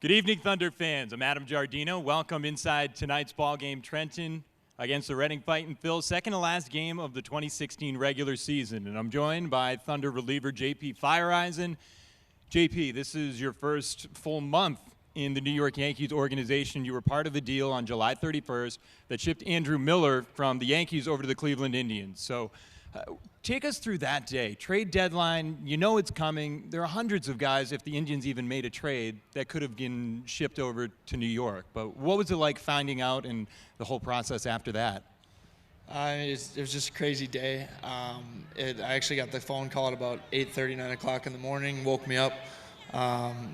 Good evening, Thunder fans. I'm Adam Giardino. Welcome inside tonight's ball game, Trenton against the Reading Fightin' Phils, second to last game of the 2016 regular season. And I'm joined by Thunder reliever JP Fireizen. JP, this is your first full month in the New York Yankees organization. You were part of the deal on July 31st that shipped Andrew Miller from the Yankees over to the Cleveland Indians. So take us through that day. Trade deadline, you know it's coming. There are hundreds of guys, if the Indians even made a trade, that could have been shipped over to New York. But what was it like finding out and the whole process after that? It was just a crazy day. I actually got the phone call at about 8:30, 9 o'clock in the morning, woke me up,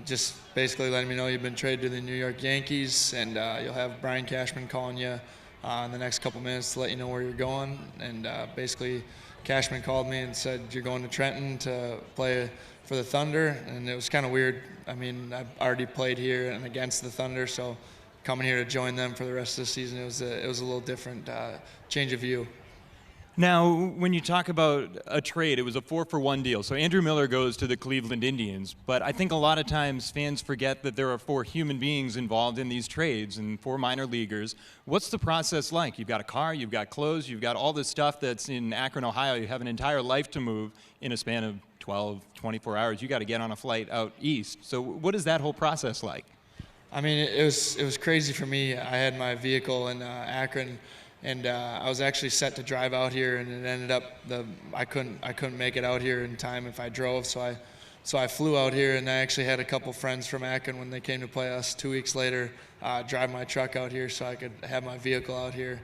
just basically letting me know you've been traded to the New York Yankees, and you'll have Brian Cashman calling you in the next couple minutes to let you know where you're going. And basically, Cashman called me and said, you're going to Trenton to play for the Thunder, and it was kind of weird. I mean, I've already played here and against the Thunder, so coming here to join them for the rest of the season, it was a little different change of view. Now, when you talk about a trade, it was a 4-for-1 deal. So Andrew Miller goes to the Cleveland Indians, but I think a lot of times fans forget that there are 4 human beings involved in these trades and 4 minor leaguers. What's the process like? You've got a car, you've got clothes, you've got all this stuff that's in Akron, Ohio. You have an entire life to move in a span of 12, 24 hours. You got to get on a flight out east. So what is that whole process like? I mean, it was crazy for me. I had my vehicle in Akron, and I was actually set to drive out here, and it ended up I couldn't make it out here in time if I drove, so I flew out here, and I actually had a couple friends from Akron when they came to play us 2 weeks later drive my truck out here so I could have my vehicle out here.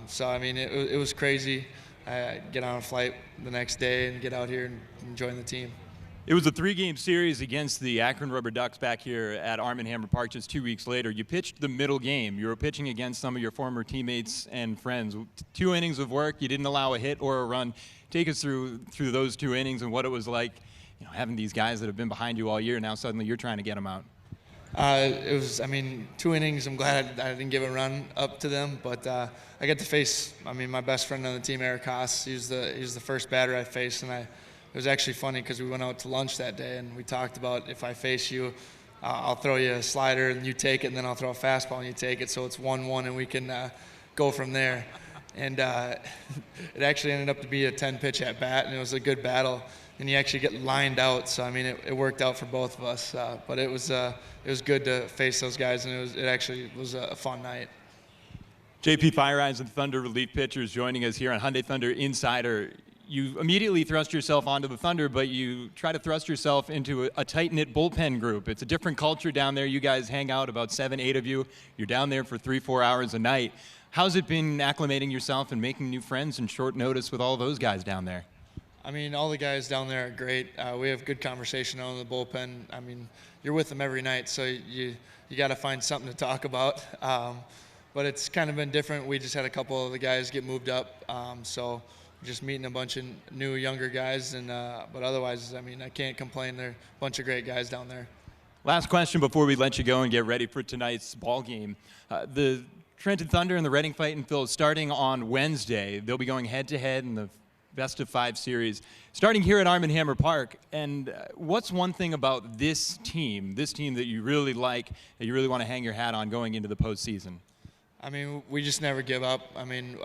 So I mean, it was crazy. I get on a flight the next day and get out here and join the team. It was a 3-game series against the Akron Rubber Ducks back here at Arm & Hammer Park just 2 weeks later. You pitched the middle game. You were pitching against some of your former teammates and friends. 2 innings of work. You didn't allow a hit or a run. Take us through those 2 innings and what it was like, you know, having these guys that have been behind you all year. Now suddenly you're trying to get them out. It was, I mean, 2 innings. I'm glad I didn't give a run up to them, but I got to face, I mean, my best friend on the team, Eric Haas. He was the first batter I faced, and it was actually funny because we went out to lunch that day and we talked about if I face you, I'll throw you a slider and you take it, and then I'll throw a fastball and you take it, so it's 1-1 and we can go from there. And it actually ended up to be a 10-pitch at bat, and it was a good battle. And you actually get lined out, so I mean it worked out for both of us. But it was good to face those guys, and it actually was a fun night. JP Fireizen, Thunder Relief Pitcher, is joining us here on Hyundai Thunder Insider. You immediately thrust yourself onto the Thunder, but you try to thrust yourself into a tight-knit bullpen group. It's a different culture down there. You guys hang out, about 7, 8 of you. You're down there for 3, 4 hours a night. How's it been acclimating yourself and making new friends in short notice with all those guys down there? I mean, all the guys down there are great. We have good conversation on the bullpen. I mean, you're with them every night, so you got to find something to talk about. But it's kind of been different. We just had a couple of the guys get moved up, so just meeting a bunch of new, younger guys, and but otherwise, I mean, I can't complain. They're a bunch of great guys down there. Last question before we let you go and get ready for tonight's ball game. The Trenton Thunder and the Reading Fightin' Phils starting on Wednesday. They'll be going head-to-head in the best-of-5 series, starting here at Arm & Hammer Park. And what's one thing about this team that you really like, that you really want to hang your hat on going into the postseason? I mean, we just never give up. I mean,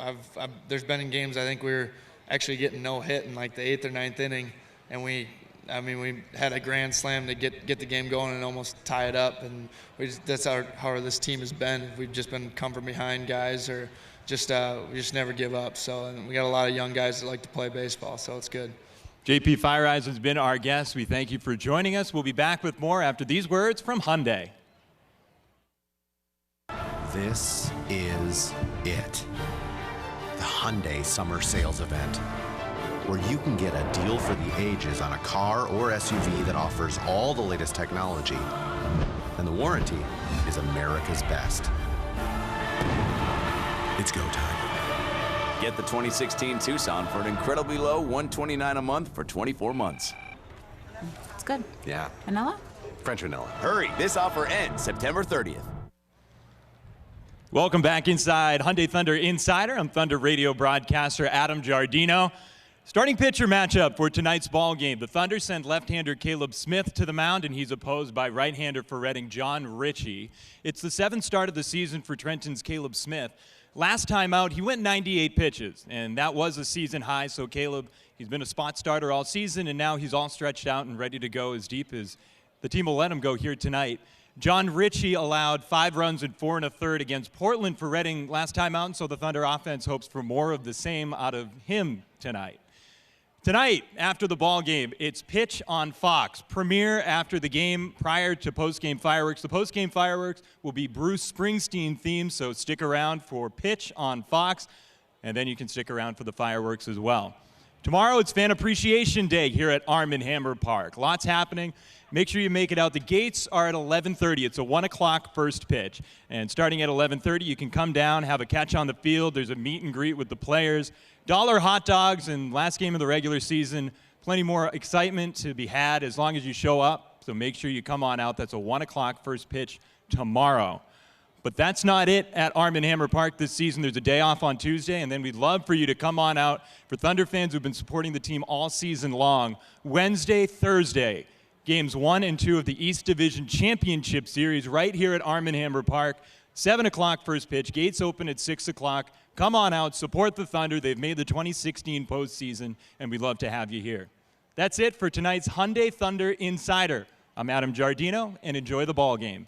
there's been in games I think we were actually getting no hit in like the 8th or 9th inning, and we had a grand slam to get the game going and almost tie it up, and that's how this team has been. We've just been come from behind guys, or we just never give up. So, and we got a lot of young guys that like to play baseball, so it's good. JP Fireizen has been our guest. We thank you for joining us. We'll be back with more after these words from Hyundai. This is it. The Hyundai Summer Sales Event, where you can get a deal for the ages on a car or SUV that offers all the latest technology, and the warranty is America's best. It's go time. Get the 2016 Tucson for an incredibly low $129 a month for 24 months. It's good. Yeah. Vanilla? French vanilla. Hurry, this offer ends September 30th. Welcome back inside Hyundai Thunder Insider. I'm Thunder radio broadcaster Adam Giardino. Starting pitcher matchup for tonight's ball game. The Thunder send left-hander Caleb Smith to the mound, and he's opposed by right-hander for Reading John Ritchie. It's the 7th start of the season for Trenton's Caleb Smith. Last time out, he went 98 pitches, and that was a season high. So Caleb, he's been a spot starter all season, and now he's all stretched out and ready to go as deep as the team will let him go here tonight. John Ritchie allowed 5 runs in 4 1/3 against Portland for Reading last time out, and so the Thunder offense hopes for more of the same out of him tonight. Tonight, after the ball game, it's Pitch on Fox. Premiere after the game, prior to post-game fireworks. The post-game fireworks will be Bruce Springsteen themed, so stick around for Pitch on Fox, and then you can stick around for the fireworks as well. Tomorrow, it's Fan Appreciation Day here at Arm & Hammer Park. Lots happening. Make sure you make it out. The gates are at 11:30. It's a 1 o'clock first pitch. And starting at 11:30, you can come down, have a catch on the field. There's a meet and greet with the players. $1 hot dogs, and last game of the regular season. Plenty more excitement to be had as long as you show up. So make sure you come on out. That's a 1 o'clock first pitch tomorrow. But that's not it at Arm & Hammer Park this season. There's a day off on Tuesday, and then we'd love for you to come on out. For Thunder fans who've been supporting the team all season long, Wednesday, Thursday, Games 1 and 2 of the East Division Championship Series right here at Arm & Hammer Park. 7 o'clock first pitch. Gates open at 6 o'clock. Come on out, support the Thunder. They've made the 2016 postseason, and we'd love to have you here. That's it for tonight's Hyundai Thunder Insider. I'm Adam Giardino, and enjoy the ball game.